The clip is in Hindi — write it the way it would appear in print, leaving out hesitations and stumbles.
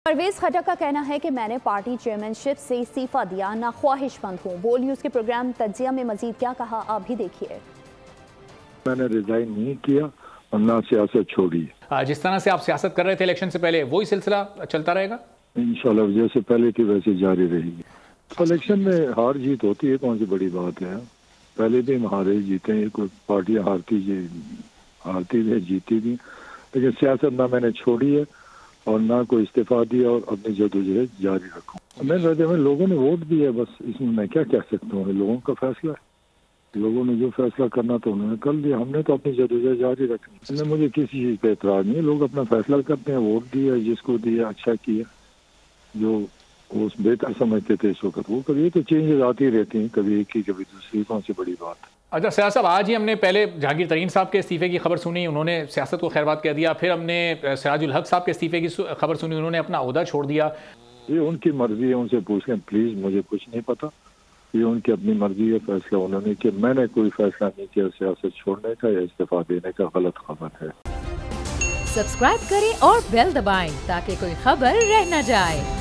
परवेज खटक का कहना है कि मैंने पार्टी चेयरमैनशिप से इस्तीफा दिया, ना ख्वाहिशमंद हूँ। बोल न्यूज के प्रोग्राम तज्जिया में मजीद क्या कहा, आप भी देखिए। मैंने रिजाइन नहीं किया और ना सियासत छोड़ी। जिस तरह से आप सियासत कर रहे थे इलेक्शन से पहले, वही सिलसिला चलता रहेगा इंशाल्लाह जैसे पहले थी वैसे जारी रहेगी। इलेक्शन में हार जीत होती है, कौन सी बड़ी बात है। पहले भी हम हारे जीते हैं, कोई पार्टियां हारती भी जीती भी, लेकिन सियासत ना मैंने छोड़ी है और ना कोई इस्तीफा दिया और अपनी जदोजहद जारी रखूँ। मैं लोगों ने वोट दिया, बस इसमें मैं क्या कह सकता हूँ। लोगों का फैसला है, लोगों ने जो फैसला करना तो उन्होंने कर लिया, हमने तो अपनी जदोजहद जारी रखनी। इसमें मुझे किसी चीज़ पे एतराज नहीं है। लोग अपना फैसला करते हैं, वोट दिया जिसको दिया अच्छा किया, जो वो बेहतर समझते थे इस वक्त वो कभी। तो चेंजेस आती रहती हैं, कभी एक ही कभी दूसरी, कौन सी बड़ी बात है। अच्छा सयाद साहब, आज ही हमने पहले जहांगीर तरीन साहब के इस्तीफे की खबर सुनी, उन्होंने सियासत को खैरबाद कह दिया। फिर हमने सिराजुल हक साहब के इस्तीफे की खबर सुनी, उन्होंने अपना ओहदा छोड़ दिया। ये उनकी मर्जी है, उनसे पूछ लें प्लीज, मुझे कुछ नहीं पता। ये उनकी अपनी मर्जी है, फैसला उन्होंने किया। मैंने कोई फैसला नहीं किया सियासत छोड़ने का या इस्तीफा देने का। गलत खबर है। सब्सक्राइब करें और बेल दबाएं ताकि कोई खबर रह न जाए।